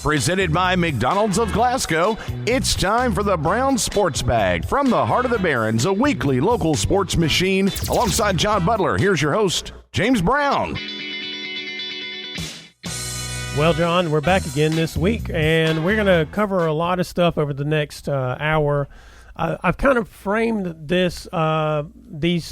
Presented by McDonald's of Glasgow, it's time for the Brown Sports Bag. From the heart of the Barrens, a weekly local sports machine. Alongside John Butler, here's your host, James Brown. Well, John, we're back again this week, and we're going to cover a lot of stuff over the next hour. I've kind of framed these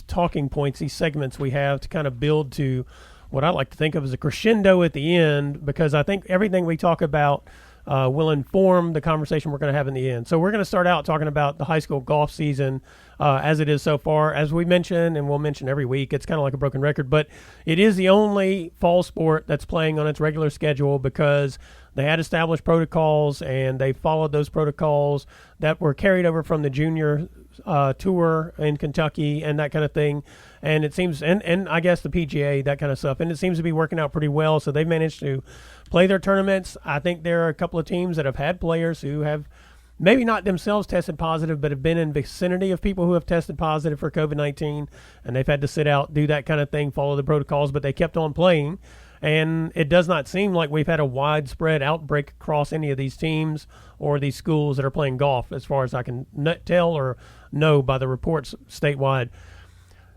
talking points, these segments we have to kind of build to what I like to think of as a crescendo at the end, because I think everything we talk about will inform the conversation we're going to have in the end. So we're going to start out talking about the high school golf season as it is so far. As we mentioned, and we'll mention every week, it's kind of like a broken record, but it is the only fall sport that's playing on its regular schedule because they had established protocols and they followed those protocols that were carried over from the junior tour in Kentucky and that kind of thing. And it seems, and I guess the PGA, that kind of stuff. And it seems to be working out pretty well. So they've managed to play their tournaments. I think there are a couple of teams that have had players who have maybe not themselves tested positive, but have been in vicinity of people who have tested positive for COVID-19. And they've had to sit out, do that kind of thing, follow the protocols, but they kept on playing. And it does not seem like we've had a widespread outbreak across any of these teams or these schools that are playing golf, as far as I can tell or know by the reports statewide.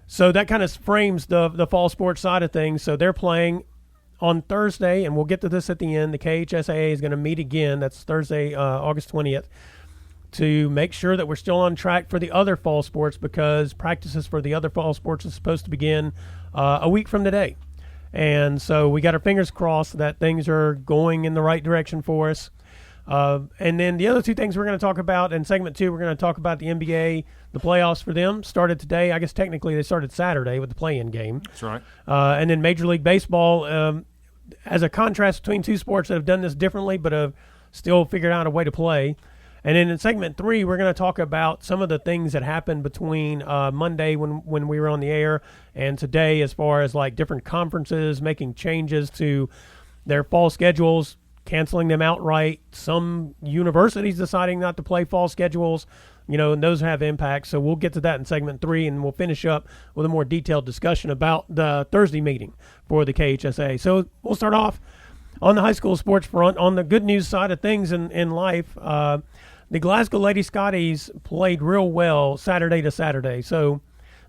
So that kind of frames the fall sports side of things. So they're playing on Thursday, and we'll get to this at the end. The KHSAA is going to meet again. That's Thursday, August 20th, to make sure that we're still on track for the other fall sports, because practices for the other fall sports is supposed to begin a week from today. And so we got our fingers crossed that things are going in the right direction for us. And then the other two things we're going to talk about in segment 2, we're going to talk about the NBA. The playoffs for them started today. I guess technically they started Saturday with the play-in game. That's right. And then Major League Baseball, as a contrast between two sports that have done this differently but have still figured out a way to play. And then in segment 3, we're going to talk about some of the things that happened between Monday when we were on the air and today, as far as like different conferences making changes to their fall schedules, canceling them outright, some universities deciding not to play fall schedules, and those have impacts. So we'll get to that in segment 3, and we'll finish up with a more detailed discussion about the Thursday meeting for the KHSAA. So we'll start off on the high school sports front. On the good news side of things in life, the Glasgow Lady Scotties played real well Saturday to Saturday. So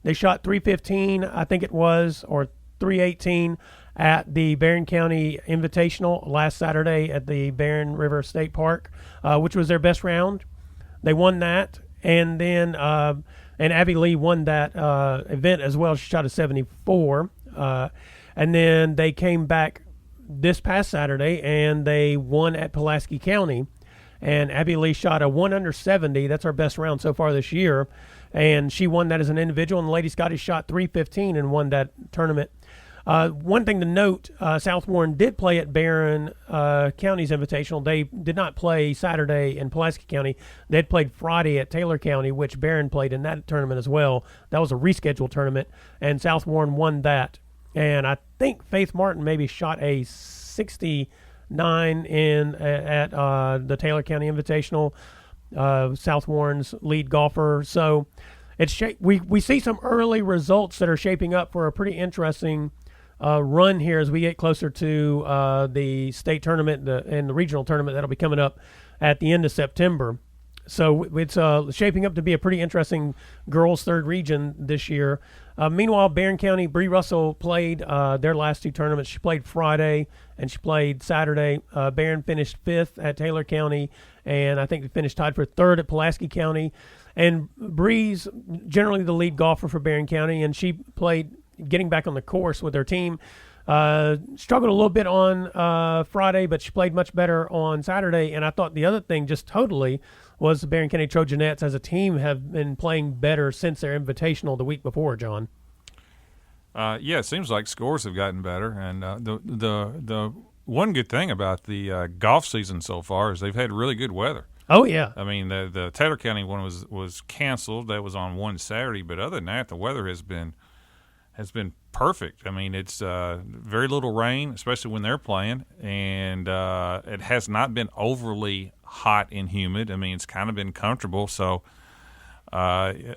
they shot .315, I think it was, or .318 at the Barron County Invitational last Saturday at the Barron River State Park, which was their best round. They won that, and then and Abby Lee won that event as well. She shot a 74, and then they came back this past Saturday and they won at Pulaski County. And Abby Lee shot a 1 under 70. That's our best round so far this year. And she won that as an individual. And the Lady Scotties shot .315 and won that tournament. One thing to note, South Warren did play at Barron County's Invitational. They did not play Saturday in Pulaski County. They had played Friday at Taylor County, which Barron played in that tournament as well. That was a rescheduled tournament. And South Warren won that. And I think Faith Martin maybe shot a 69 at the Taylor County Invitational, South Warren's lead golfer. So we see some early results that are shaping up for a pretty interesting run here as we get closer to the state tournament and the regional tournament that'll be coming up at the end of September. So it's shaping up to be a pretty interesting girls' third region this year. Meanwhile, Barron County, Bree Russell played their last two tournaments. She played Friday and she played Saturday. Barron finished 5th at Taylor County, and I think they finished tied for 3rd at Pulaski County. And Bree's generally the lead golfer for Barron County, and she played getting back on the course with her team. Struggled a little bit on Friday, but she played much better on Saturday. And I thought the other thing just totally was the Barron County Trojanettes as a team have been playing better since their invitational the week before, John. Yeah, it seems like scores have gotten better. And the one good thing about the golf season so far is they've had really good weather. Oh, yeah. I mean, the Taylor County one was canceled. That was on one Saturday. But other than that, the weather has been perfect. I mean, it's very little rain, especially when they're playing, and it has not been overly hot and humid. I mean, it's kind of been comfortable. So, the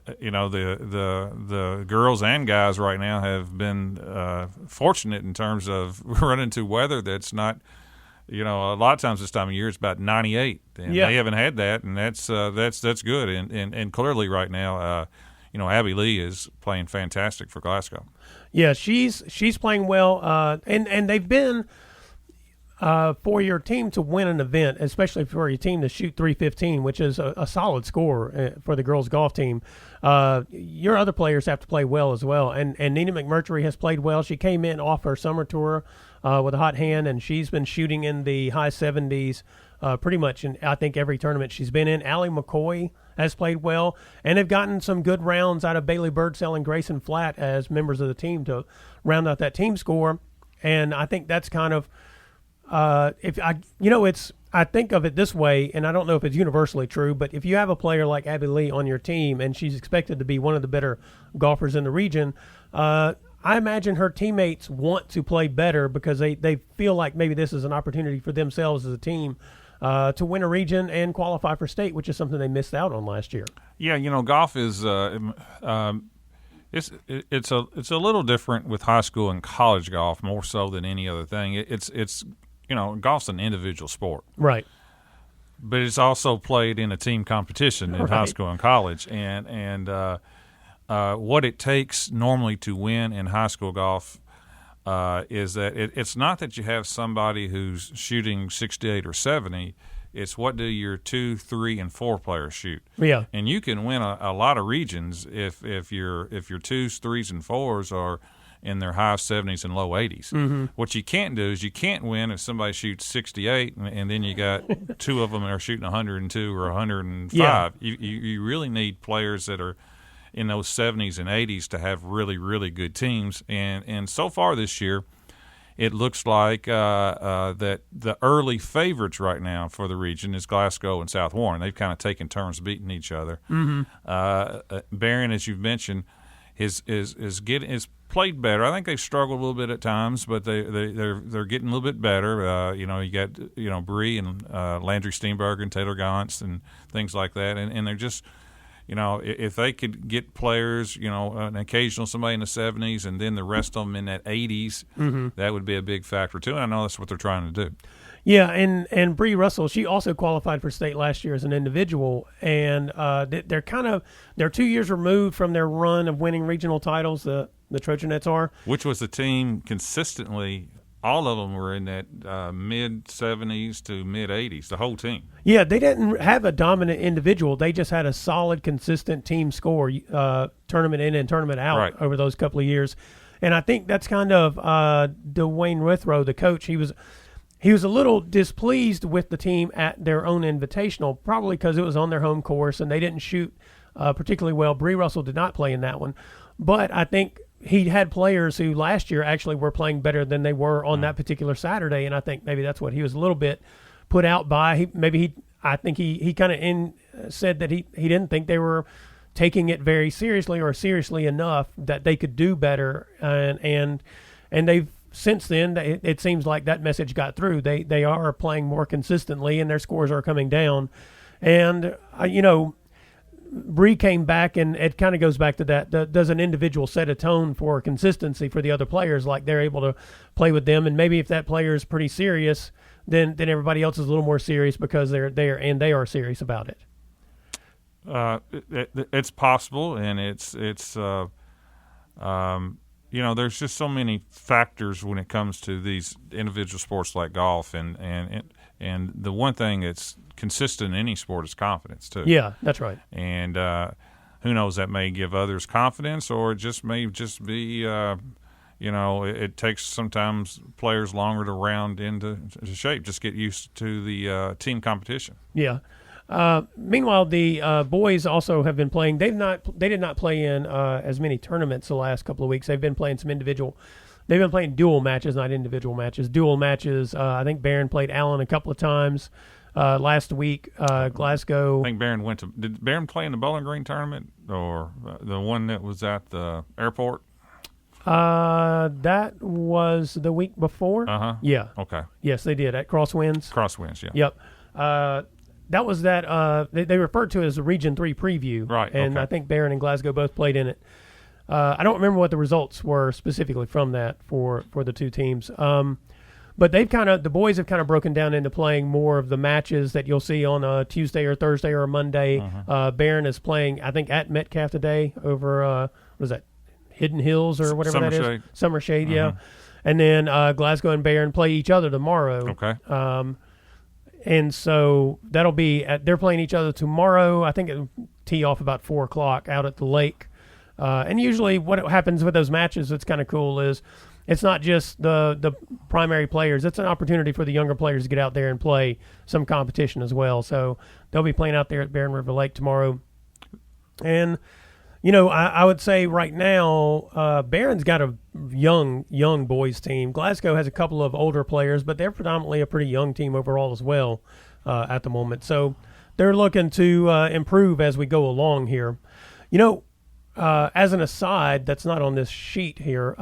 girls and guys right now have been fortunate in terms of running into weather that's not a lot of times this time of year it's about 98, and they haven't had that, and that's good. And clearly right now, Abby Lee is playing fantastic for Glasgow. Yeah, she's playing well, and they've been for your team to win an event, especially for your team to shoot .315, which is a solid score for the girls golf team. Your other players have to play well as well, and Nina McMurtry has played well. She came in off her summer tour with a hot hand, and she's been shooting in the high 70s pretty much in, I think, every tournament she's been in. Allie McCoy has played well, and have gotten some good rounds out of Bailey Birdsell and Grayson Flatt as members of the team to round out that team score. And I think that's kind of I think of it this way, and I don't know if it's universally true, but if you have a player like Abby Lee on your team and she's expected to be one of the better golfers in the region, I imagine her teammates want to play better because they feel like maybe this is an opportunity for themselves as a team to win a region and qualify for state, which is something they missed out on last year. Yeah, golf is it's a little different with high school and college golf more so than any other thing. It's golf's an individual sport, right? But it's also played in a team competition in high school and college, and what it takes normally to win in high school golf is that it's not that you have somebody who's shooting 68 or 70. It's what do your 2, 3, and 4 players shoot. Yeah, and you can win a lot of regions if your 2s, 3s, and 4s are in their high 70s and low 80s. Mm-hmm. What you can't do is you can't win if somebody shoots 68 and then you got 2 of them that are shooting 102 or 105. Yeah. You really need players that are in those 70s and 80s to have really, really good teams. And so far this year, it looks like that the early favorites right now for the region is Glasgow and South Warren. They've kind of taken turns beating each other. Mm-hmm. Barron, as you've mentioned, is played better. I think they've struggled a little bit at times, but they're getting a little bit better. You got Bree and Landry Steenberger and Taylor Gauntz and things like that, and they're just if they could get players, an occasional somebody in the 70s and then the rest of them in that 80s, mm-hmm. that would be a big factor too. And I know that's what they're trying to do. Yeah, and Bree Russell, she also qualified for state last year as an individual, and they're 2 years removed from their run of winning regional titles. The Trojanettes are, which was the team consistently. All of them were in that mid 70s to mid 80s. The whole team. Yeah, they didn't have a dominant individual. They just had a solid, consistent team score, tournament in and tournament out over those couple of years, and I think that's kind of Dwayne Withrow, the coach. He was a little displeased with the team at their own invitational, probably because it was on their home course and they didn't shoot particularly well. Bree Russell did not play in that one, but I think he had players who last year actually were playing better than they were on that particular Saturday, and I think maybe that's what he was a little bit put out by. I think he kind of said that he didn't think they were taking it very seriously or seriously enough that they could do better, and they've since then it seems like that message got through. They are playing more consistently and their scores are coming down, and Bree came back, and it kind of goes back to that. Does an individual set a tone for consistency for the other players? Like they're able to play with them, and maybe if that player is pretty serious, then everybody else is a little more serious because they're there and they are serious about it. It's possible, and it's there's just so many factors when it comes to these individual sports like golf, and the one thing that's consistent in any sport is confidence too. Yeah, that's right. And who knows, that may give others confidence, or it just may just be it takes sometimes players longer to round into shape, just get used to the team competition. Yeah. Meanwhile, the boys also have been playing. They did not play in as many tournaments the last couple of weeks. They've been playing some individual. They've been playing dual matches, not individual matches. Dual matches. I think Barron played Allen a couple of times last week. Glasgow. I think Barron did Barron play in the Bowling Green tournament or the one that was at the airport? That was the week before. Yeah. Okay. Yes, they did at Crosswinds. Crosswinds. Yeah. Yep. That was that. They referred to it as a Region 3 preview. Right. And okay. I think Barron and Glasgow both played in it. I don't remember what the results were specifically from that for the two teams. But the boys have kind of broken down into playing more of the matches that you'll see on a Tuesday or Thursday or a Monday. Barron is playing, I think, at Metcalf today over, what is that, Hidden Hills or whatever that is? Summer Shade, yeah. And then Glasgow and Barron play each other tomorrow. Okay. And so that'll be they're playing each other tomorrow. I think it'll tee off about 4 o'clock out at the lake. And usually what happens with those matches that's kind of cool is it's not just the primary players. It's an opportunity for the younger players to get out there and play some competition as well. So they'll be playing out there at Barron River Lake tomorrow. And, I would say right now Barron's got a young boys team. Glasgow has a couple of older players, but they're predominantly a pretty young team overall as well at the moment. So they're looking to improve as we go along here. As an aside, that's not on this sheet here,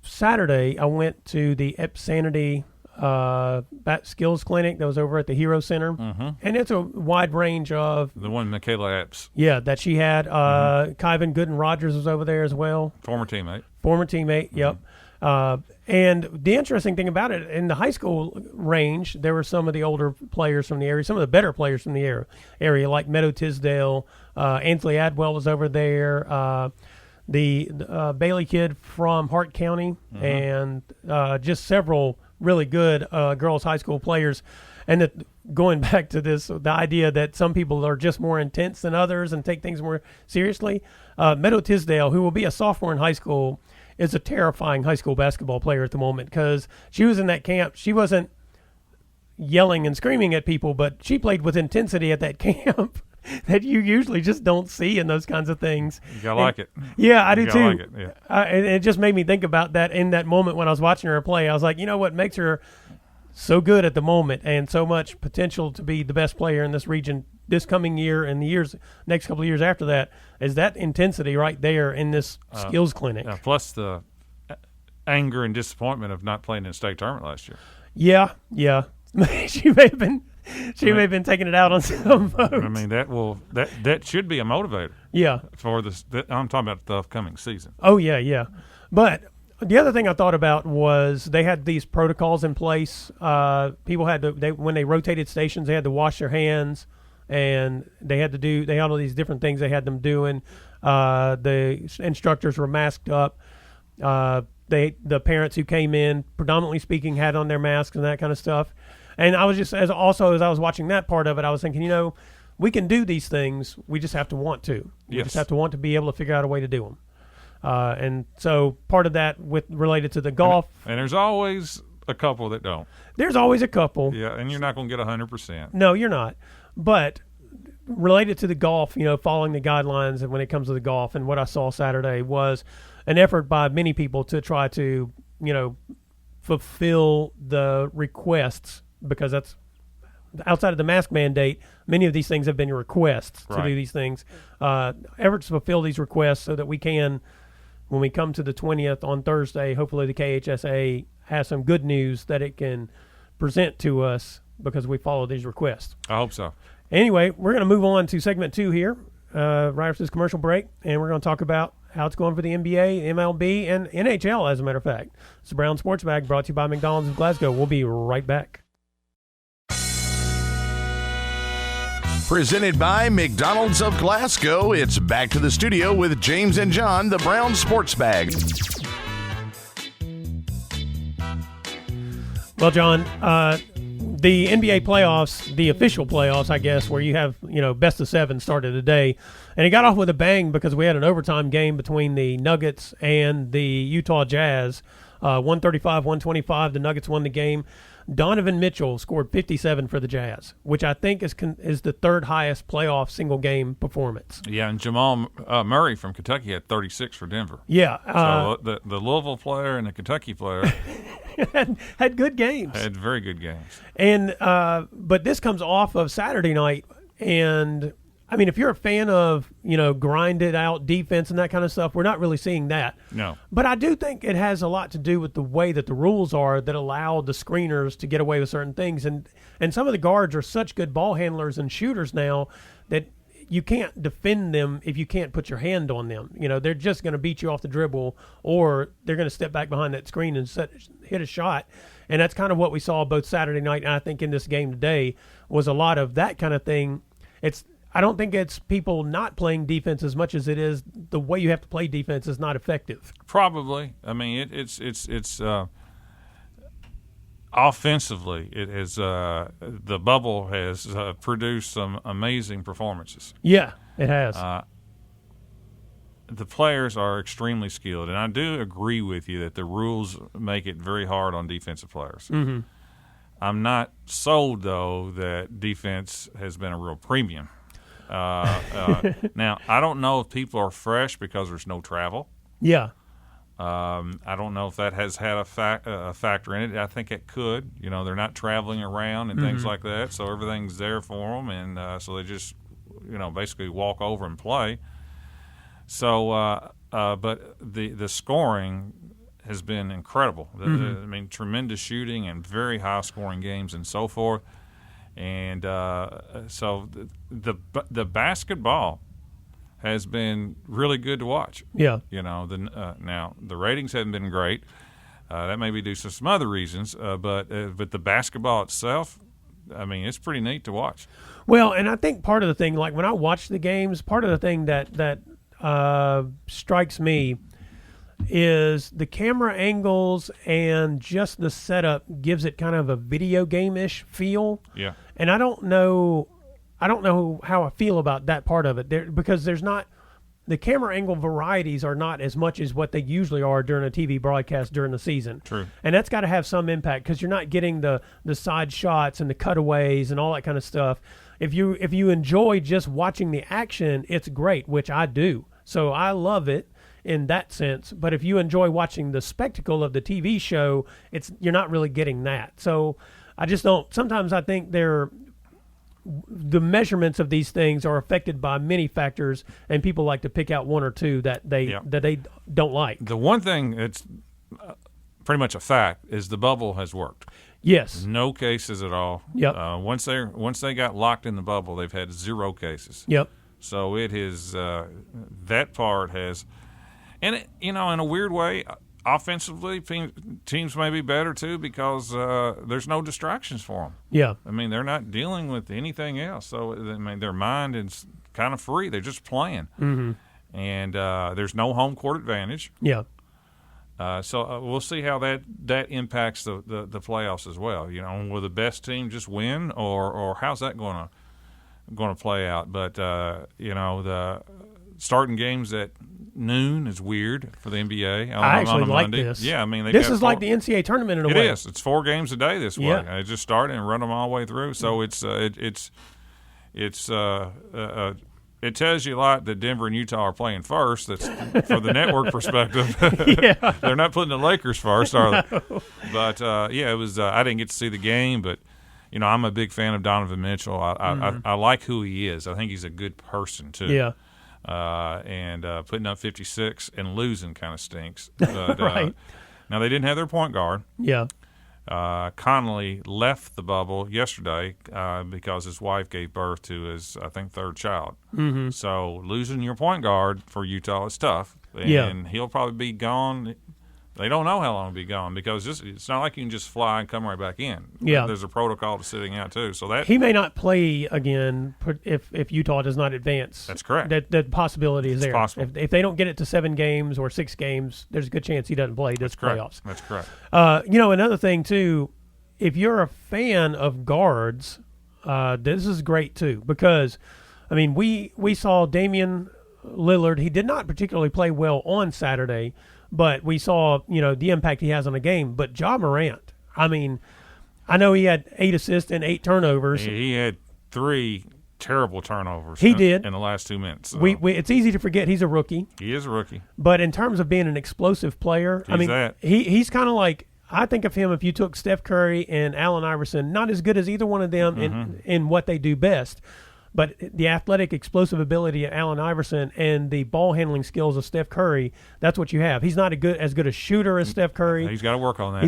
Saturday I went to the Epsanity skills clinic that was over at the Hero Center, and it's a wide range of the one Michaela Epps. Yeah, that she had. Kyvan Gooden Rogers was over there as well. Former teammate. Yep. And the interesting thing about it, in the high school range, there were some of the older players from the area, some of the better players from the area, like Meadow Tisdale. Ainsley Adwell was over there. The Bailey kid from Hart County, and just several really good girls high school players. And going back to the idea that some people are just more intense than others and take things more seriously, Meadow Tisdale, who will be a sophomore in high school, is a terrifying high school basketball player at the moment because she was in that camp. She wasn't yelling and screaming at people, but she played with intensity at that camp that you usually just don't see in those kinds of things. You gotta like it. Yeah, I do too. Like it, yeah. And it just made me think about that in that moment when I was watching her play. I was like, what makes her so good at the moment and so much potential to be the best player in this region this coming year and the next couple of years after that is that intensity right there in this skills clinic. Plus the anger and disappointment of not playing in the state tournament last year. Yeah. She may have been taking it out on some folks. I mean, that should be a motivator. Yeah. For this, I'm talking about the upcoming season. Oh yeah. But the other thing I thought about was they had these protocols in place. People had when they rotated stations, they had to wash their hands, and they had all these different things they had them doing. The instructors were masked up. The parents who came in, predominantly speaking, had on their masks and that kind of stuff. And I was just as I was watching that part of it, I was thinking, we can do these things. We just have to want to. We just have to want to be able to figure out a way to do them. And so part of that related to the golf. And there's always a couple that don't. There's always a couple. Yeah, and you're not going to get 100%. No, you're not. But related to the golf, following the guidelines and when it comes to the golf, and what I saw Saturday was an effort by many people to try to, fulfill the requests, because that's outside of the mask mandate. Many of these things have been requests to do these things. Efforts to fulfill these requests so that we can, when we come to the 20th on Thursday, hopefully the KHSAA has some good news that it can present to us because we follow these requests. I hope so. Anyway, we're going to move on to segment 2 here, right after this commercial break, and we're going to talk about how it's going for the NBA, MLB, and NHL, as a matter of fact. It's the Brown Sports Bag, brought to you by McDonald's of Glasgow. We'll be right back. Presented by McDonald's of Glasgow, it's back to the studio with James and John, the Brown Sports Bag. Well, John, the NBA playoffs, the official playoffs, I guess, where you have, best of 7 started today. And it got off with a bang because we had an overtime game between the Nuggets and the Utah Jazz. 135-125, the Nuggets won the game. Donovan Mitchell scored 57 for the Jazz, which I think is the third highest playoff single game performance. Yeah, and Jamal Murray from Kentucky had 36 for Denver. Yeah. So the Louisville player and the Kentucky player had good games. Had very good games. And but this comes off of Saturday night, and I mean, if you're a fan of, grinded out defense and that kind of stuff, we're not really seeing that. No. But I do think it has a lot to do with the way that the rules are that allow the screeners to get away with certain things. And some of the guards are such good ball handlers and shooters now that you can't defend them if you can't put your hand on them. They're just going to beat you off the dribble, or they're going to step back behind that screen and hit a shot. And that's kind of what we saw both Saturday night and I think in this game today was a lot of that kind of thing. I don't think it's people not playing defense as much as it is the way you have to play defense is not effective. Probably. I mean, it's offensively, it has the bubble has produced some amazing performances. Yeah, it has. The players are extremely skilled, and I do agree with you that the rules make it very hard on defensive players. Mm-hmm. I'm not sold, though, that defense has been a real premium. Now, I don't know if people are fresh because there's no travel. Yeah. I don't know if that has had a factor in it. I think it could. They're not traveling around and things like that, so everything's there for them, and so they just, basically walk over and play. So, but the scoring has been incredible. I mean, tremendous shooting and very high-scoring games and so forth. And so the basketball has been really good to watch. Yeah. Now the ratings haven't been great. That may be due to some other reasons, but the basketball itself, I mean, it's pretty neat to watch. Well, and I think part of the thing, like when I watch the games, part of the thing that strikes me is the camera angles and just the setup gives it kind of a video game-ish feel. Yeah. And I don't know how I feel about that part of it because there's not the camera angle varieties are not as much as what they usually are during a TV broadcast during the season. True. And that's got to have some impact because you're not getting the side shots and the cutaways and all that kind of stuff. If you enjoy just watching the action, it's great, which I do. So I love it in that sense. But if you enjoy watching the spectacle of the TV show, you're not really getting that. So I just don't. Sometimes I think the measurements of these things are affected by many factors, and people like to pick out one or two that they don't like. The one thing that's pretty much a fact is the bubble has worked. Yes. No cases at all. Yep. Once they got locked in the bubble, they've had 0 cases. Yep. So it is that part has, and it, in a weird way, offensively teams may be better too because there's no distractions for them. Yeah. I mean, they're not dealing with anything else. So I mean, their mind is kind of free. They're just playing, and there's no home court advantage. Yeah. So we'll see how that impacts the playoffs as well. Will the best team just win, or how's that going to play out? But the starting games at noon is weird for the NBA. I actually on a Like Monday. this. Yeah, I mean this is like the NCAA tournament in a way. It is. It's 4 games a day this way. Yeah. They just start and run them all the way through. So it tells you a lot that Denver and Utah are playing first. That's for the network perspective. Yeah. They're not putting the Lakers first, are they? But it was. I didn't get to see the game, but I'm a big fan of Donovan Mitchell. I like who he is. I think he's a good person too. Yeah. And putting up 56 and losing kind of stinks. But, right. Now they didn't have their point guard. Yeah. Connolly left the bubble yesterday because his wife gave birth to his, I think, 3rd child. Mm-hmm. So losing your point guard for Utah is tough. And he'll probably be gone. They don't know how long he'll be gone because it's not like you can just fly and come right back in. Yeah. There's a protocol to sitting out too. So that he may not play again if Utah does not advance. That's correct. That possibility is there. Possible. If they don't get it to 7 games or 6 games, there's a good chance he doesn't play this playoffs. That's correct. Another thing too, if you're a fan of guards, this is great too because, I mean, we saw Damian Lillard. He did not particularly play well on Saturday. But we saw, the impact he has on the game. But Ja Morant, I mean, I know he had 8 assists and 8 turnovers. He had 3 terrible turnovers. He did in the last 2 minutes. So. It's easy to forget he's a rookie. He is a rookie. But in terms of being an explosive player, he's kind of like, I think of him if you took Steph Curry and Allen Iverson, not as good as either one of them in what they do best. But the athletic, explosive ability of Allen Iverson and the ball handling skills of Steph Curry, that's what you have. He's not as good a shooter as Steph Curry. He's got to work on that.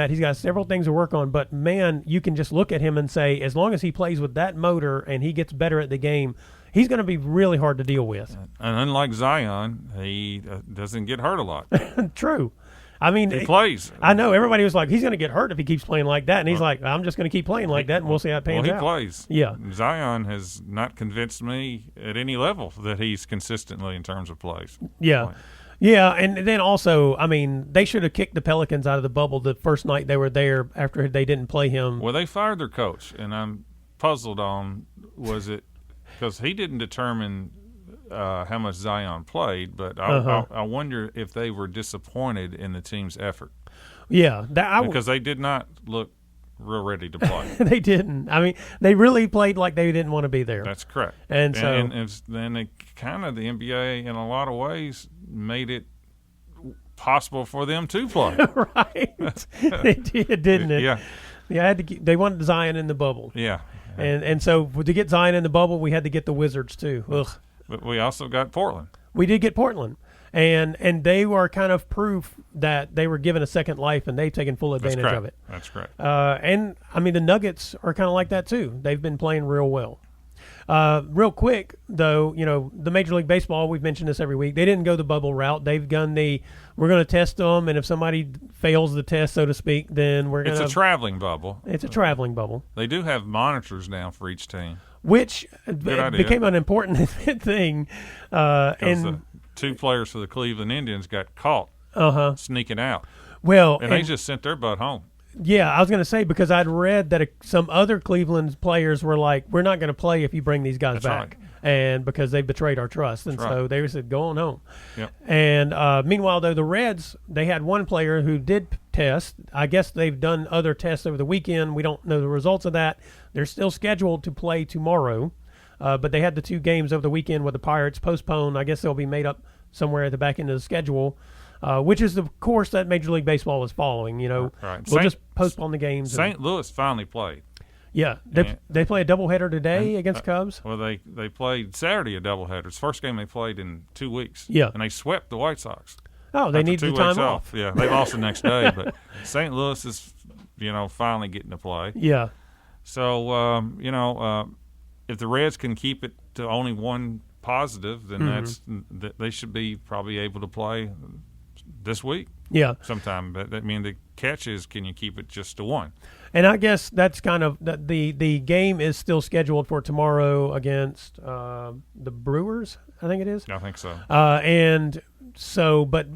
He's got several things to work on. But, man, you can just look at him and say, as long as he plays with that motor and he gets better at the game, he's going to be really hard to deal with. And unlike Zion, he doesn't get hurt a lot. True. I mean, he plays. I know everybody was like, he's going to get hurt if he keeps playing like that, and he's like, I'm just going to keep playing like that, and we'll see how it pans out. He plays. Yeah. Zion has not convinced me at any level that he's consistently in terms of plays. Yeah. Yeah, and then also, I mean, they should have kicked the Pelicans out of the bubble the first night they were there after they didn't play him. Well, they fired their coach, and I'm puzzled on, was it because he didn't determine how much Zion played, but I wonder if they were disappointed in the team's effort. Yeah. Because they did not look real ready to play. They didn't. I mean, they really played like they didn't want to be there. That's correct. And so, and then it kind of the NBA in a lot of ways made it possible for them to play. Right. They did, didn't it? Yeah. Yeah, they wanted Zion in the bubble. Yeah. And so to get Zion in the bubble, we had to get the Wizards too. Ugh. But we also got Portland. We did get Portland. And they were kind of proof that they were given a second life, and they've taken full advantage of it. That's correct. And, I mean, the Nuggets are kind of like that too. They've been playing real well. Real quick, though, you know, the Major League Baseball, we've mentioned this every week, they didn't go the bubble route. They've gone we're going to test them, and if somebody fails the test, so to speak, then we're going to – It's a traveling bubble. It's a traveling bubble. They do have monitors now for each team. Which became an important thing. And the 2 players for the Cleveland Indians got caught sneaking out. Well, and they just sent their butt home. Yeah, I was going to say, because I'd read that some other Cleveland players were like, we're not going to play if you bring these guys back. Right. And because they betrayed our trust. And so they said, go on home. Yep. And meanwhile, though, the Reds, they had one player who did test. I guess they've done other tests over the weekend. We don't know the results of that. They're still scheduled to play tomorrow. But they had the 2 games over the weekend with the Pirates postponed. I guess they'll be made up somewhere at the back end of the schedule. Which is the course that Major League Baseball is following. You know, right. We'll just postpone the games. St. Louis finally played. Yeah, they play a doubleheader today against Cubs. Well, they played Saturday a doubleheader. It's the first game they played in 2 weeks. Yeah, and they swept the White Sox. Oh, they need the time off. Yeah, they lost the next day, but St. Louis is finally getting to play. Yeah. So if the Reds can keep it to only 1 positive, then they should be probably able to play this week. Yeah. Sometime. But the catch is, can you keep it just to 1? And I guess that's kind of the game is still scheduled for tomorrow against the Brewers, I think it is. I think so. And so, but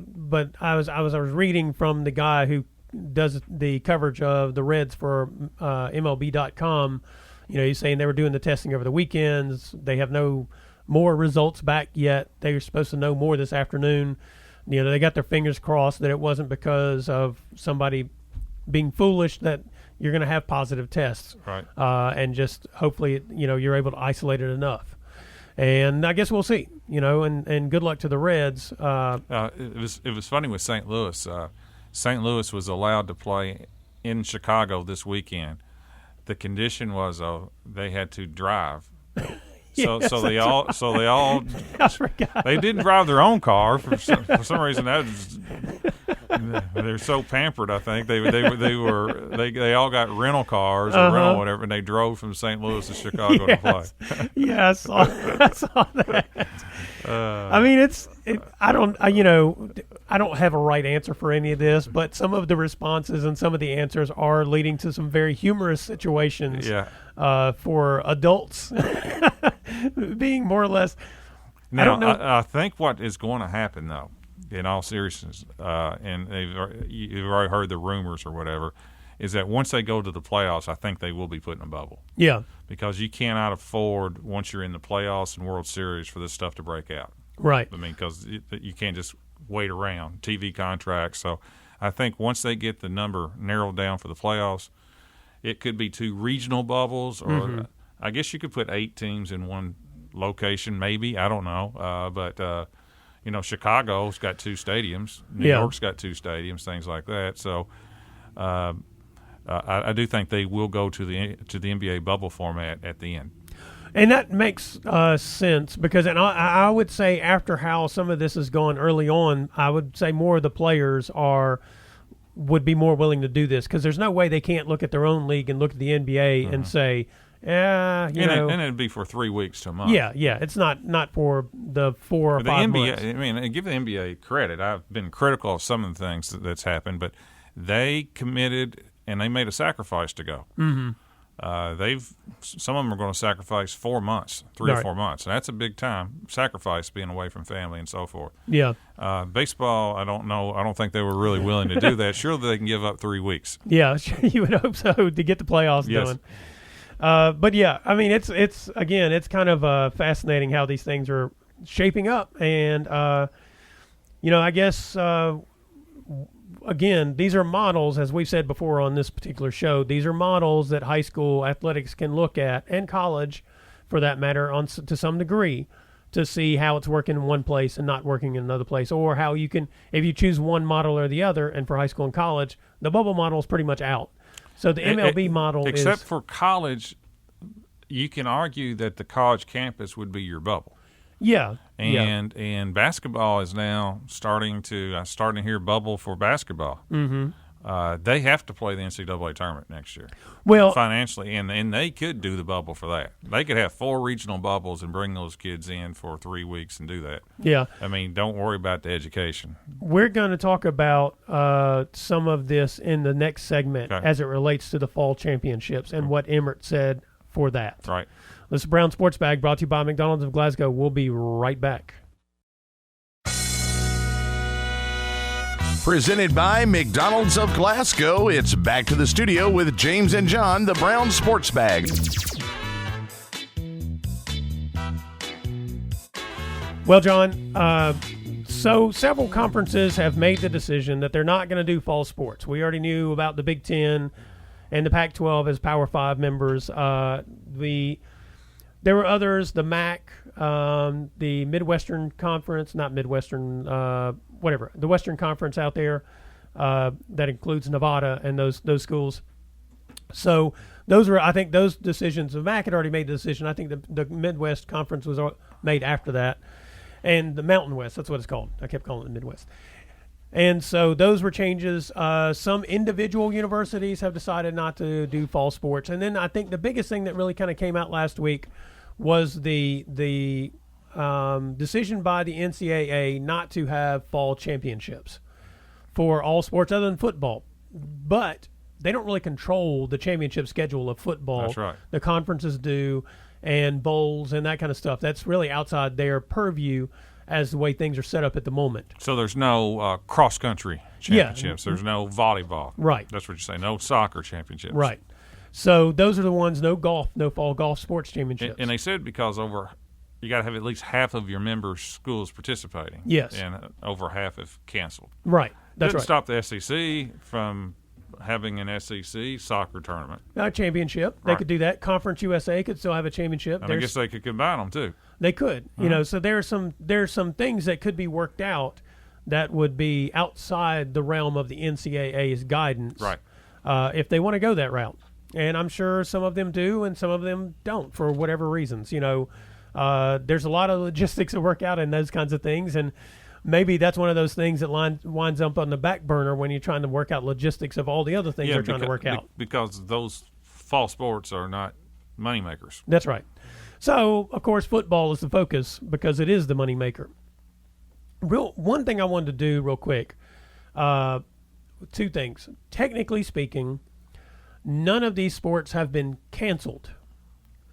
I was reading from the guy who does the coverage of the Reds for MLB.com. You know, he's saying they were doing the testing over the weekends. They have no more results back yet. They're supposed to know more this afternoon. You know, they got their fingers crossed that it wasn't because of somebody being foolish, that you're going to have positive tests. Right. And just hopefully, you're able to isolate it enough. And I guess we'll see, and good luck to the Reds. It was funny with St. Louis. St. Louis was allowed to play in Chicago this weekend. The condition was they had to drive. So they all I forgot. They didn't drive their own car for some reason. They're so pampered. I think they all got rental cars or rental whatever, and they drove from St. Louis to Chicago to play. Yeah, I saw that. I mean, I don't have a right answer for any of this, but some of the responses and some of the answers are leading to some very humorous situations. Yeah. For adults being more or less. Now, I don't know. I think what is going to happen, though, in all seriousness, and you've already heard the rumors or whatever, is that once they go to the playoffs, I think they will be put in a bubble. Yeah. Because you cannot afford, once you're in the playoffs and World Series, for this stuff to break out. Right. I mean, because you can't just wait around. TV contracts. So I think once they get the number narrowed down for the playoffs, it could be 2 regional bubbles, or I guess you could put 8 teams in one location, maybe. I don't know. But Chicago's got 2 stadiums. New York's got 2 stadiums, things like that. So I do think they will go to the NBA bubble format at the end. And that makes sense because, and I would say after how some of this is going early on, I would say more of the players would be more willing to do this, because there's no way they can't look at their own league and look at the NBA and say, And it'd be for 3 weeks to a month. Yeah. It's not for the 4 or 5 months. I mean, give the NBA credit. I've been critical of some of the things that's happened, but they committed and they made a sacrifice to go. Mm-hmm. Some of them are going to sacrifice 4 months, 3 or 4 months. And that's a big time sacrifice, being away from family and so forth. Yeah. Baseball, I don't know. I don't think they were really willing to do that. Surely they can give up 3 weeks. Yeah, you would hope so to get the playoffs done. But yeah, I mean, it's kind of fascinating how these things are shaping up, and I guess again, these are models, as we've said before on this particular show. These are models that high school athletics can look at, and college, for that matter, to some degree, to see how it's working in one place and not working in another place, or how you can, if you choose one model or the other. And for high school and college, the bubble model is pretty much out. So the MLB model except for college, you can argue that the college campus would be your bubble. Yeah. And basketball is now starting to hear bubble for basketball. Mm-hmm. They have to play the NCAA tournament next year. Well, financially, and they could do the bubble for that. They could have 4 regional bubbles and bring those kids in for 3 weeks and do that. Yeah. I mean, don't worry about the education. We're going to talk about some of this in the next segment as it relates to the fall championships and what Emmert said for that. Right. This is Brown Sports Bag, brought to you by McDonald's of Glasgow. We'll be right back. Presented by McDonald's of Glasgow, it's back to the studio with James and John, the Brown Sports Bag. Well, John, so several conferences have made the decision that they're not going to do fall sports. We already knew about the Big Ten and the Pac-12 as Power 5 members. There were others, the MAC, the Midwestern Conference, not Midwestern, the Western Conference out there that includes Nevada and those schools. So I think those decisions, the MAC had already made the decision. I think the Midwest Conference was made after that. And the Mountain West, that's what it's called. I kept calling it the Midwest. And so those were changes. Some individual universities have decided not to do fall sports. And then I think the biggest thing that really kind of came out last week was the decision by the NCAA not to have fall championships for all sports other than football. But they don't really control the championship schedule of football. That's right. The conferences do, and bowls and that kind of stuff. That's really outside their purview as the way things are set up at the moment. So there's no cross-country championships. There's no volleyball. Right. That's what you're saying. No soccer championships. Right. So those are the ones, no golf, no fall golf sports championships. And they said because you got to have at least half of your member schools participating. Yes. And over half have canceled. Right. That's Didn't right. stop the SEC from having an SEC soccer tournament. A championship. They could do that. Conference USA could still have a championship. And I guess they could combine them too. They could. So there's some things that could be worked out that would be outside the realm of the NCAA's guidance. Right. If they want to go that route. And I'm sure some of them do and some of them don't for whatever reasons. There's a lot of logistics that work out in those kinds of things, and maybe that's one of those things that winds up on the back burner when you're trying to work out logistics of all the other things they're trying to work out. Because those fall sports are not moneymakers. That's right. So, of course, football is the focus because it is the moneymaker. One thing I wanted to do real quick, 2 things. Technically speaking, none of these sports have been canceled.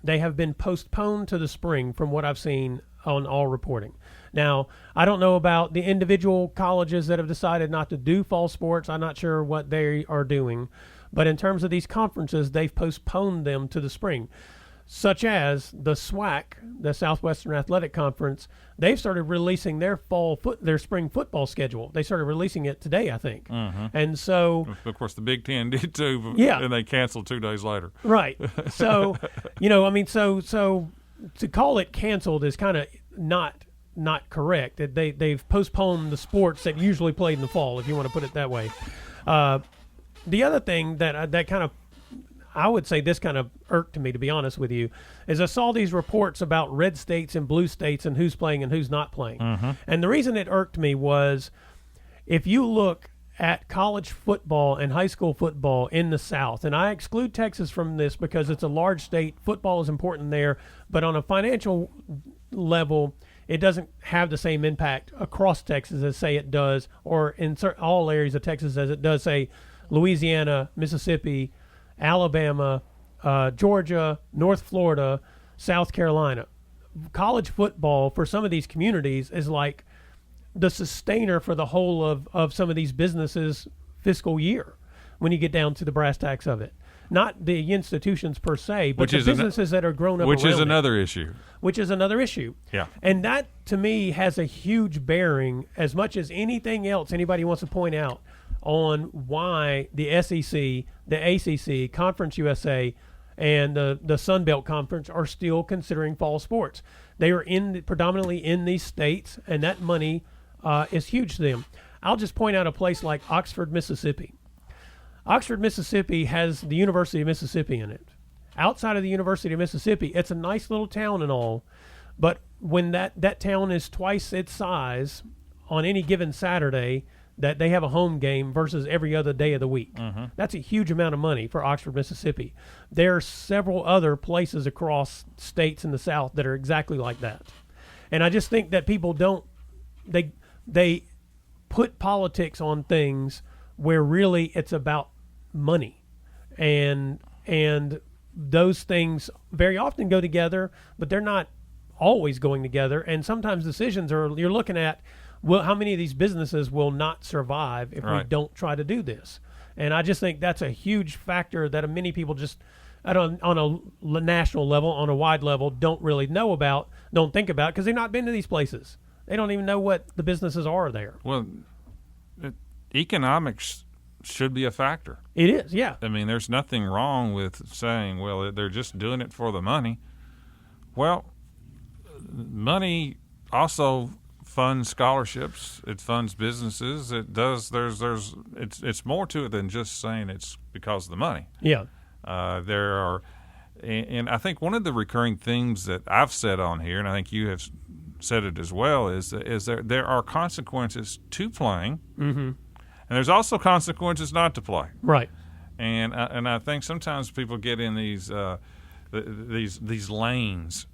They have been postponed to the spring from what I've seen on all reporting. Now, I don't know about the individual colleges that have decided not to do fall sports. I'm not sure what they are doing. But in terms of these conferences, they've postponed them to the spring, such as the SWAC, the Southwestern Athletic Conference. They've started releasing their spring football schedule. They started releasing it today, I think. Mm-hmm. And so, of course, the Big Ten did too. Yeah. And they canceled 2 days later. Right. So, so to call it canceled is kind of not correct. They've postponed the sports that usually played in the fall, if you want to put it that way. The other thing that kind of, I would say this kind of irked me, to be honest with you, is I saw these reports about red states and blue states and who's playing and who's not playing. Mm-hmm. And the reason it irked me was if you look at college football and high school football in the South, and I exclude Texas from this because it's a large state, football is important there, but on a financial level, it doesn't have the same impact across Texas as, say, it does, or in all areas of Texas as it does, say, Louisiana, Mississippi, Alabama, Georgia, North Florida, South Carolina. College football for some of these communities is like the sustainer for the whole of some of these businesses' fiscal year when you get down to the brass tacks of it. Not the institutions per se, but the businesses that are grown up which around is another issue. Which is another issue. Yeah. And that, to me, has a huge bearing, as much as anything else anybody wants to point out, on why the SEC, the ACC, Conference USA, and the Sun Belt Conference are still considering fall sports. They are predominantly in these states, and that money is huge to them. I'll just point out a place like Oxford, Mississippi. Oxford, Mississippi has the University of Mississippi in it. Outside of the University of Mississippi, it's a nice little town and all, but when that town is twice its size on any given Saturday, that they have a home game versus every other day of the week. Mm-hmm. That's a huge amount of money for Oxford, Mississippi. There are several other places across states in the South that are exactly like that. And I just think that people they put politics on things where really it's about money. And those things very often go together, but they're not always going together. And sometimes decisions you're looking at, well, how many of these businesses will not survive if we don't try to do this? And I just think that's a huge factor that many people just, on a national level, on a wide level, don't really know about, don't think about, because they've not been to these places. They don't even know what the businesses are there. Well, economics should be a factor. It is, yeah. I mean, there's nothing wrong with saying, well, they're just doing it for the money. Well, money also funds scholarships. It funds businesses. It does. It's more to it than just saying it's because of the money. Yeah. There are, and I think one of the recurring themes that I've said on here, and I think you have said it as well, is there are consequences to playing, mm-hmm. and there's also consequences not to play. Right. And I think sometimes people get in these lanes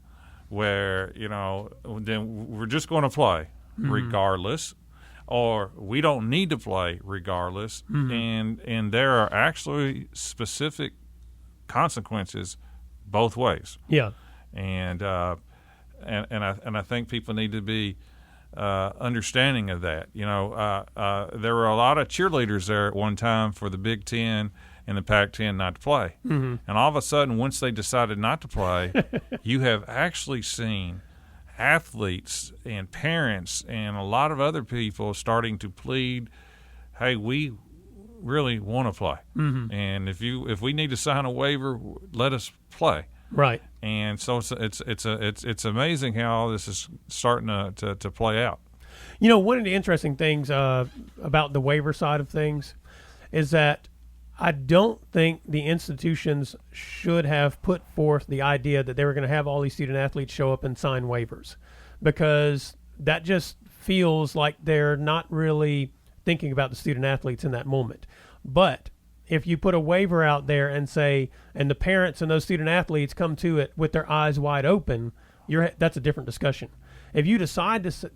where, then we're just going to play regardless, or we don't need to play regardless, and there are actually specific consequences both ways. Yeah. And I think people need to be understanding of that. There were a lot of cheerleaders there at one time for the Big Ten and the Pac-10 not to play. Mm-hmm. And all of a sudden, once they decided not to play, you have actually seen athletes and parents and a lot of other people starting to plead, hey, we really want to play. Mm-hmm. And if we need to sign a waiver, let us play. Right. And so it's amazing how all this is starting to play out. One of the interesting things about the waiver side of things is that I don't think the institutions should have put forth the idea that they were going to have all these student athletes show up and sign waivers, because that just feels like they're not really thinking about the student athletes in that moment. But if you put a waiver out there and say, and the parents and those student athletes come to it with their eyes wide open, that's a different discussion. If you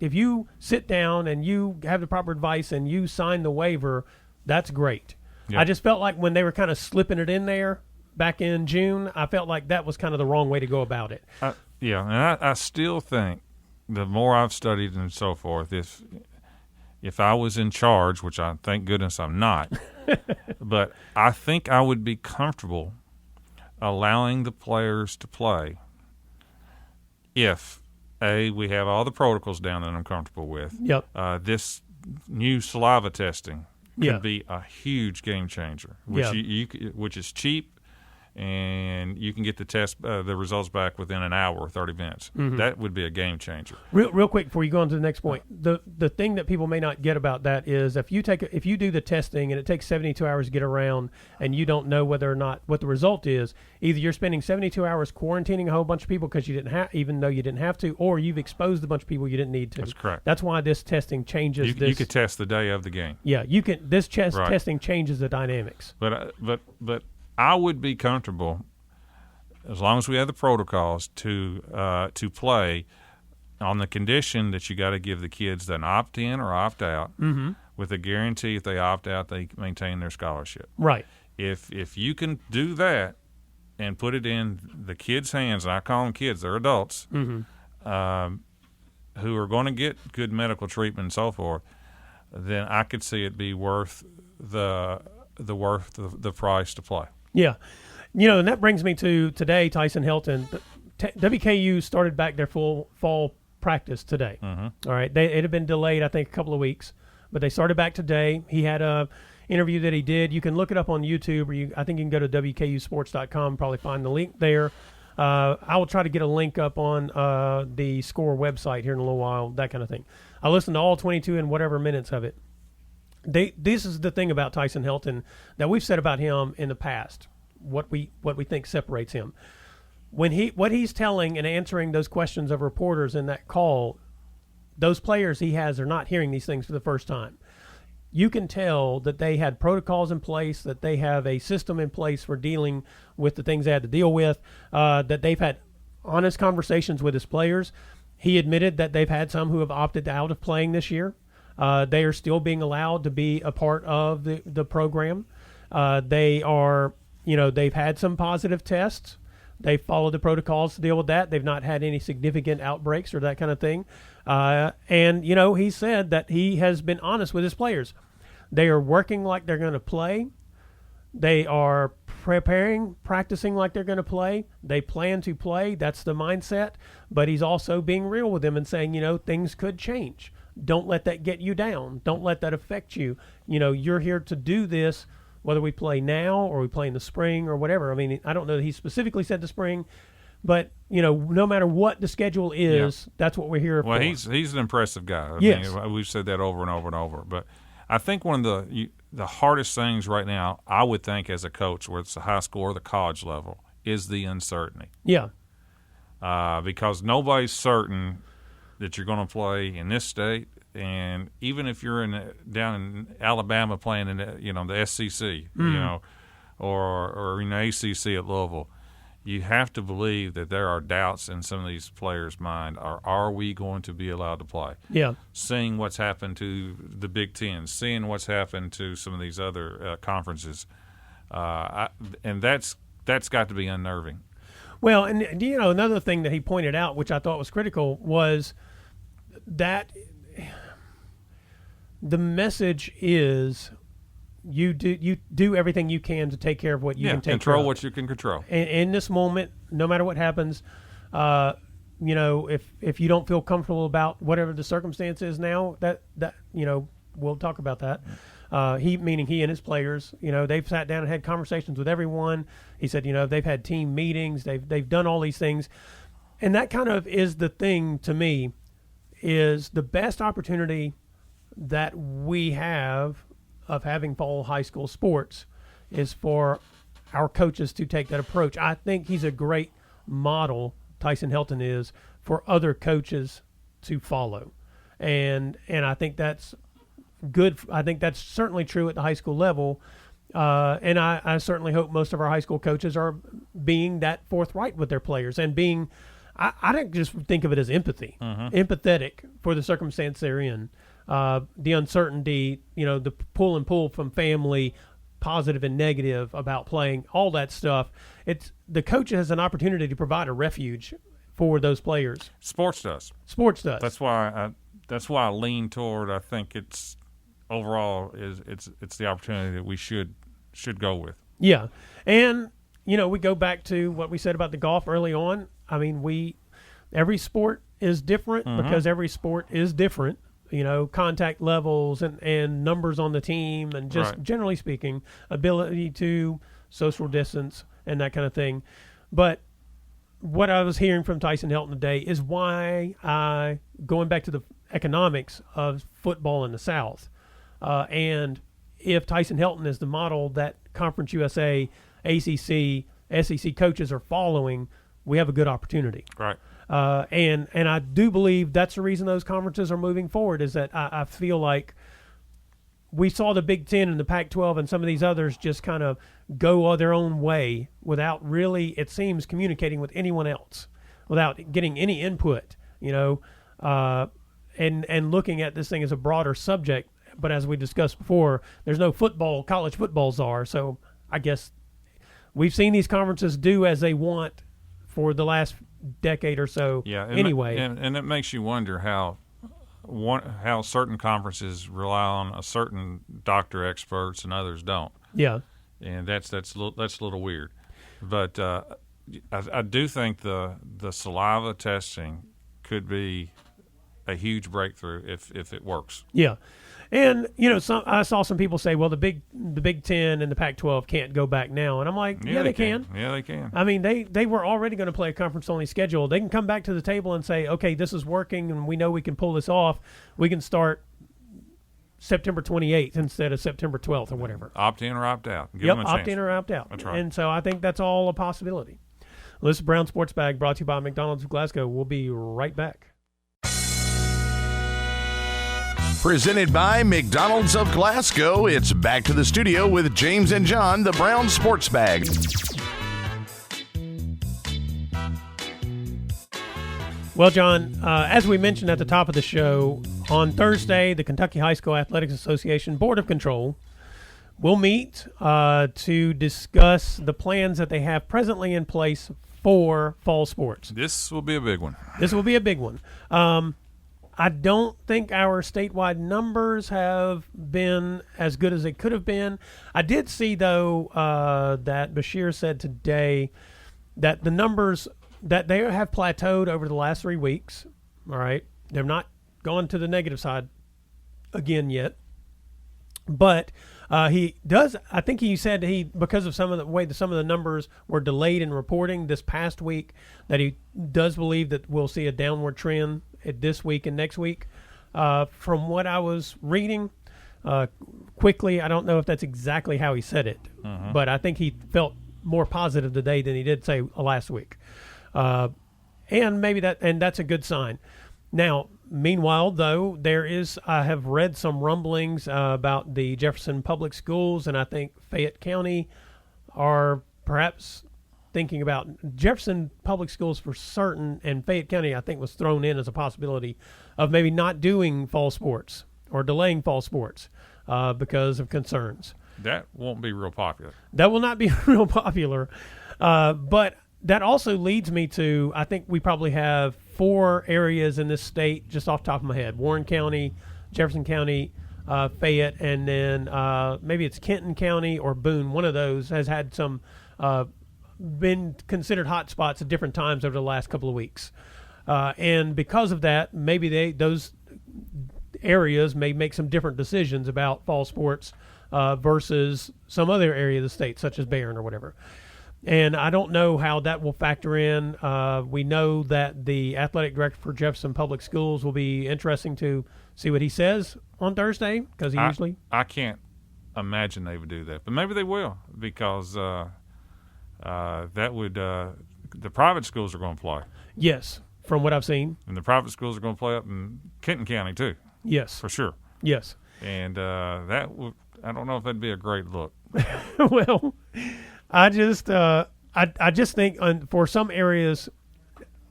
if you sit down and you have the proper advice and you sign the waiver, that's great. Yep. I just felt like when they were kind of slipping it in there back in June, I felt like that was kind of the wrong way to go about it. Yeah, and I still think the more I've studied and so forth, if I was in charge, which I thank goodness I'm not, but I think I would be comfortable allowing the players to play if, A, we have all the protocols down that I'm comfortable with. Yep. This new saliva testing could be a huge game changer, which is cheap and you can get the results back within an hour or 30 minutes. That would be a game changer. Real quick before you go on to the next point, the thing that people may not get about that is if you do the testing and it takes 72 hours to get around and you don't know whether or not what the result is, either you're spending 72 hours quarantining a whole bunch of people because you didn't have, even though you didn't have to, or you've exposed a bunch of people you didn't need to. That's correct. That's why this testing changes. You could test the day of the game. Yeah, you can. This testing changes the dynamics. But I would be comfortable, as long as we have the protocols, to play on the condition that you got to give the kids an opt-in or opt-out with a guarantee if they opt out, they maintain their scholarship. Right. If you can do that and put it in the kids' hands, and I call them kids, they're adults, who are going to get good medical treatment and so forth, then I could see it be worth the price to play. Yeah. And that brings me to today, Tyson Helton. WKU started back their full fall practice today. All right. It had been delayed, I think, a couple of weeks, but they started back today. He had a interview that he did. You can look it up on YouTube, or I think you can go to WKUsports.com, probably find the link there. I will try to get a link up on the Score website here in a little while, that kind of thing. I listened to all 22 and whatever minutes of it. This is the thing about Tyson Helton that we've said about him in the past, what we think separates him. What he's telling and answering those questions of reporters in that call, those players he has are not hearing these things for the first time. You can tell that they had protocols in place, that they have a system in place for dealing with the things they had to deal with, that they've had honest conversations with his players. He admitted that they've had some who have opted out of playing this year. They are still being allowed to be a part of the program. They are, they've had some positive tests. They've followed the protocols to deal with that. They've not had any significant outbreaks or that kind of thing. And he said that he has been honest with his players. They are working like they're going to play. They are practicing like they're going to play. They plan to play. That's the mindset. But he's also being real with them and saying, things could change. Don't let that get you down. Don't let that affect you. You're here to do this, whether we play now or we play in the spring or whatever. I mean, I don't know that he specifically said the spring, but, no matter what the schedule is, that's what we're here for. Well, he's an impressive guy. Yes. I mean, we've said that over and over and over. But I think one of the hardest things right now, I would think as a coach, whether it's the high school or the college level, is the uncertainty. Yeah. Because nobody's certain that you're going to play in this state, and even if you're down in Alabama playing in the SEC, or in the ACC at Louisville, you have to believe that there are doubts in some of these players' mind. Are we going to be allowed to play? Yeah. Seeing what's happened to the Big Ten, seeing what's happened to some of these other conferences, and that's got to be unnerving. Well, and another thing that he pointed out, which I thought was critical, was that the message is you do everything you can to take care of what you can take control care of. What you can control. In this moment, no matter what happens, if you don't feel comfortable about whatever the circumstance is now, that we'll talk about that. Meaning he and his players, they've sat down and had conversations with everyone. He said, they've had team meetings, they've done all these things, and that kind of is the thing to me, is the best opportunity that we have of having fall high school sports is for our coaches to take that approach. I think he's a great model, Tyson Helton is, for other coaches to follow, and I think that's good. I think that's certainly true at the high school level, and I certainly hope most of our high school coaches are being that forthright with their players and being. I don't just think of it as empathy, empathetic for the circumstance they're in, the uncertainty, the pull and pull from family, positive and negative about playing, all that stuff. It's the coach has an opportunity to provide a refuge for those players. Sports does. That's why I lean toward. I think it's overall it's the opportunity that we should go with. Yeah, and we go back to what we said about the golf early on. I mean, every sport is different because every sport is different. Contact levels and numbers on the team, and just generally speaking, ability to social distance and that kind of thing. But what I was hearing from Tyson Helton today is why going back to the economics of football in the South, and if Tyson Helton is the model that Conference USA, ACC, SEC coaches are following, we have a good opportunity. Right. And I do believe that's the reason those conferences are moving forward, is that I feel like we saw the Big Ten and the Pac-12 and some of these others just kind of go their own way without really, it seems, communicating with anyone else, without getting any input, and looking at this thing as a broader subject. But as we discussed before, there's no college football czar, so I guess we've seen these conferences do as they want for the last decade or so. Yeah. Anyway, and it makes you wonder how certain conferences rely on a certain doctor experts and others don't. Yeah. And that's a little weird. But I do think the saliva testing could be a huge breakthrough if it works. Yeah. And, I saw some people say, well, the Big Ten and the Pac-12 can't go back now. And I'm like, yeah, they can. Yeah, they can. I mean, they were already going to play a conference-only schedule. They can come back to the table and say, okay, this is working, and we know we can pull this off. We can start September 28th instead of September 12th or whatever. Opt in or opt out. Give them a chance. Opt in or opt out. That's right. And so I think that's all a possibility. Well, this is Brown Sports Bag, brought to you by McDonald's of Glasgow. We'll be right back. Presented by McDonald's of Glasgow, it's back to the studio with James and John, the Brown Sports Bag. Well, John, as we mentioned at the top of the show, on Thursday, the Kentucky High School Athletics Association Board of Control will meet to discuss the plans that they have presently in place for fall sports. This will be a big one. This will be a big one. I don't think our statewide numbers have been as good as they could have been. I did see, though, that Bashir said today that the numbers, that they have plateaued over the last 3 weeks. All right. They're not gone to the negative side again yet. But he does, I think he said because of some of the way that some of the numbers were delayed in reporting this past week, that he does believe that we'll see a downward trend this week and next week. From what I was reading quickly, I don't know if that's exactly how he said it, but I think he felt more positive today than he did say last week. And that's a good sign. Now, meanwhile, though, I have read some rumblings about the Jefferson Public Schools, and I think Fayette County are perhaps thinking about Jefferson Public Schools for certain, and Fayette County, I think, was thrown in as a possibility of maybe not doing fall sports or delaying fall sports because of concerns. That won't be real popular. That will not be real popular. But that also leads me to, I think we probably have 4 areas in this state, just off the top of my head: Warren County, Jefferson County, Fayette, and then maybe it's Kenton County or Boone. One of those has had some been considered hot spots at different times over the last couple of weeks. And because of that, maybe those areas may make some different decisions about fall sports versus some other area of the state, such as Barron or whatever. And I don't know how that will factor in. We know that the athletic director for Jefferson Public Schools will be interesting to see what he says on Thursday, because he usually... I can't imagine they would do that, but maybe they will, because that would the private schools are going to play. Yes, from what I've seen. And the private schools are going to play up in Kenton County too. Yes. For sure. Yes. And I don't know if that'd be a great look. Well, I just think for some areas,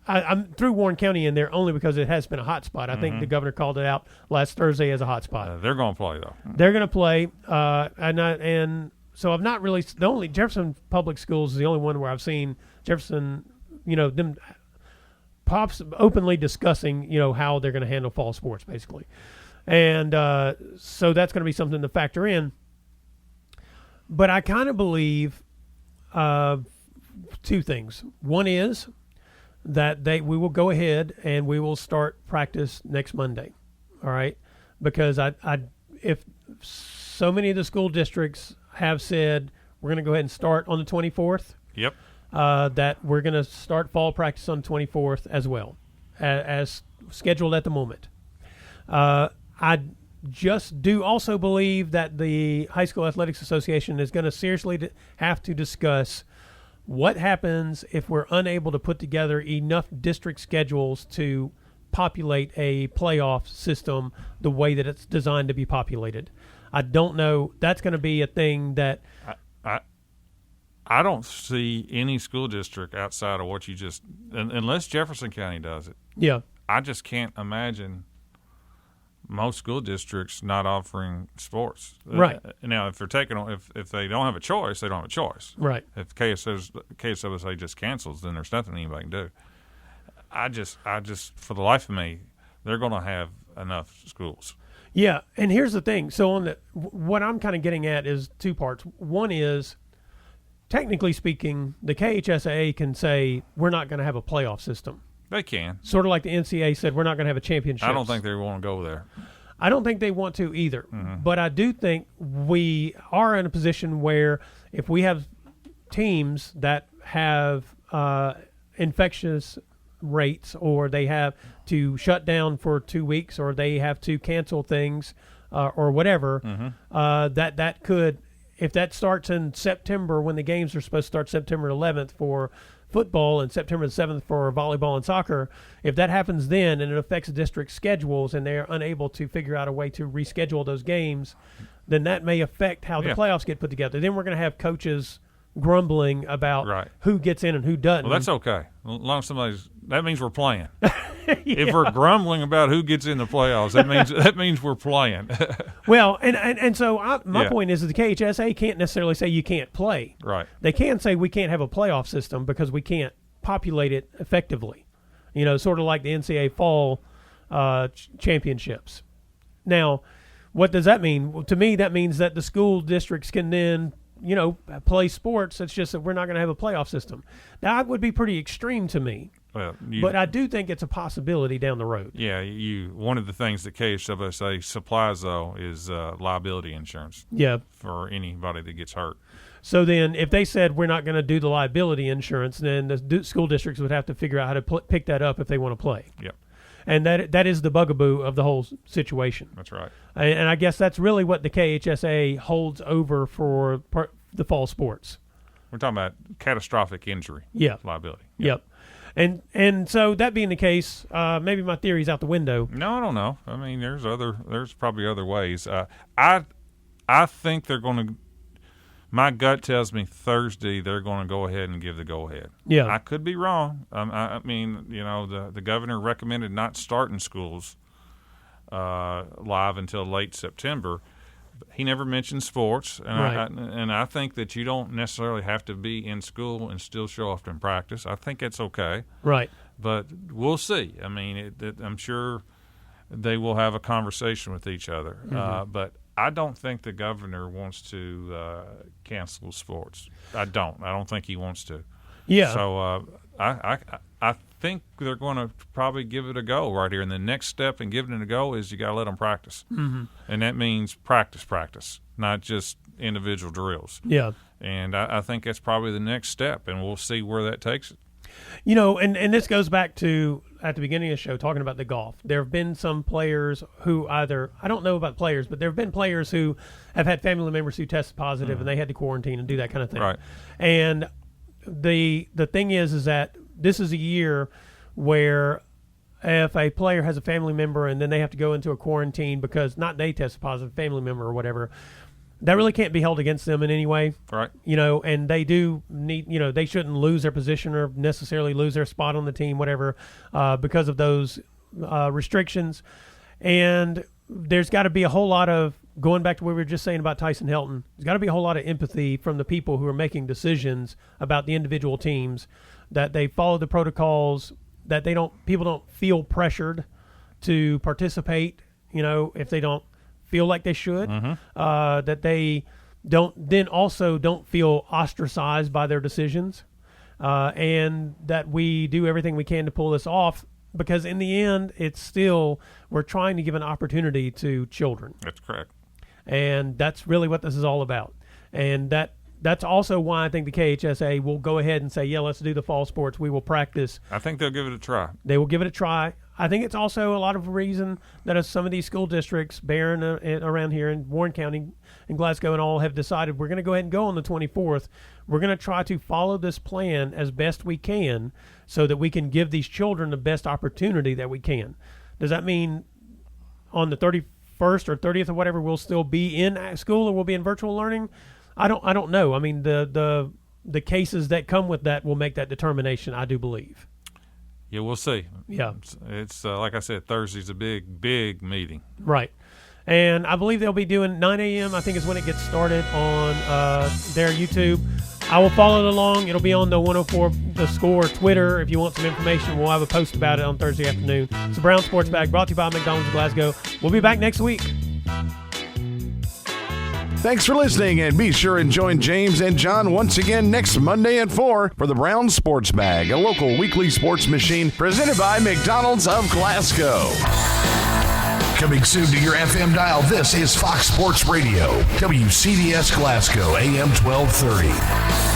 I'm through Warren County in there only because it has been a hot spot. I think the governor called it out last Thursday as a hot spot. They're going to play though. They're going to play, and so I've not really. The only Jefferson Public Schools is the only one where I've seen Jefferson, them pops openly discussing, how they're going to handle fall sports basically, and so that's going to be something to factor in. But I kind of believe 2 things. One is that we will go ahead and we will start practice next Monday. All right, because if so many of the school districts have said we're going to go ahead and start on the 24th. Yep. That we're going to start fall practice on the 24th as well, as scheduled at the moment. I just do also believe that the High School Athletics Association is going to seriously have to discuss what happens if we're unable to put together enough district schedules to populate a playoff system the way that it's designed to be populated. I don't know. That's going to be a thing that I don't see any school district outside of what you just unless Jefferson County does it. Yeah. I just can't imagine most school districts not offering sports. Right. Now, if they're taking if they don't have a choice, they don't have a choice. Right. If KHSAA just cancels, then there's nothing anybody can do. I just for the life of me, they're going to have enough schools. Yeah, and here's the thing. So on what I'm kind of getting at is two parts. One is, technically speaking, the KHSAA can say we're not going to have a playoff system. They can. Sort of like the NCAA said, we're not going to have a championship. I don't think they want to go there. I don't think they want to either. Mm-hmm. But I do think we are in a position where if we have teams that have infectious rates, or they have to shut down for 2 weeks, or they have to cancel things or whatever, that could, if that starts in September when the games are supposed to start September 11th for football and September the 7th for volleyball and soccer, if that happens then and it affects district schedules and they're unable to figure out a way to reschedule those games, then that may affect how the playoffs get put together. Then we're going to have coaches grumbling about who gets in and who doesn't. Well, that's okay. As long as that means we're playing. If we're grumbling about who gets in the playoffs, that means we're playing. Well, and so my point is that the KHSA can't necessarily say you can't play. Right. They can say we can't have a playoff system because we can't populate it effectively. Sort of like the NCAA fall championships. Now, what does that mean? Well, to me, that means that the school districts can then play sports. It's just that we're not going to have a playoff system. Now, that would be pretty extreme to me. Well, but I do think it's a possibility down the road. Yeah, one of the things that KHSAA supplies, though, is liability insurance. Yeah. For anybody that gets hurt. So then if they said we're not going to do the liability insurance, then the school districts would have to figure out how to pick that up if they want to play. Yep. And that is the bugaboo of the whole situation. That's right. And I guess that's really what the KHSAA holds over for the fall sports. We're talking about catastrophic injury liability. Yep. And so that being the case, maybe my theory's out the window. No, I don't know. I mean, there's probably other ways. I think they're going to. My gut tells me Thursday they're going to go ahead and give the go-ahead. Yeah. I could be wrong. I mean, the governor recommended not starting schools live until late September. He never mentioned sports, and I think that you don't necessarily have to be in school and still show up in practice. I think it's okay. Right. But we'll see. I mean, I'm sure they will have a conversation with each other. But I don't think the governor wants to cancel sports. I don't think he wants to. Yeah. So I think they're going to probably give it a go right here. And the next step in giving it a go is you got to let them practice. Mm-hmm. And that means practice, not just individual drills. Yeah. And I think that's probably the next step, and we'll see where that takes it. And this goes back to at the beginning of the show talking about the golf. There have been some players who I don't know about players, but there have been players who have had family members who tested positive and they had to quarantine and do that kind of thing. Right. And the thing is that this is a year where if a player has a family member and then they have to go into a quarantine because not they tested positive, family member or whatever, that really can't be held against them in any way. Right. And they do need, they shouldn't lose their position or necessarily lose their spot on the team, whatever, because of those restrictions. And there's got to be a whole lot of, going back to what we were just saying about Tyson Helton, there's got to be a whole lot of empathy from the people who are making decisions about the individual teams, that they follow the protocols, that people don't feel pressured to participate, if they don't feel like they should, that they don't feel ostracized by their decisions, and that we do everything we can to pull this off, because in the end, it's still, we're trying to give an opportunity to children. That's correct. And that's really what this is all about. And that that's also why I think the KHSAA will go ahead and say, yeah, let's do the fall sports. We will practice. I think they'll give it a try. They will give it a try. I think it's also a lot of reason that some of these school districts, Barron around here in Warren County and Glasgow and all, have decided we're going to go ahead and go on the 24th. We're going to try to follow this plan as best we can so that we can give these children the best opportunity that we can. Does that mean on the 31st or 30th or whatever we'll still be in school or we'll be in virtual learning? I don't know. I mean, the cases that come with that will make that determination, I do believe. Yeah, we'll see. Yeah. It's like I said, Thursday's a big meeting. Right. And I believe they'll be doing 9 a.m., I think is when it gets started on their YouTube. I will follow it along. It'll be on the 104 The Score Twitter. If you want some information, we'll have a post about it on Thursday afternoon. It's the Brown Sports Bag brought to you by McDonald's of Glasgow. We'll be back next week. Thanks for listening, and be sure and join James and John once again next Monday at 4 for the Brown Sports Bag, a local weekly sports machine presented by McDonald's of Glasgow. Coming soon to your FM dial, this is Fox Sports Radio, WCDS Glasgow, AM 1230.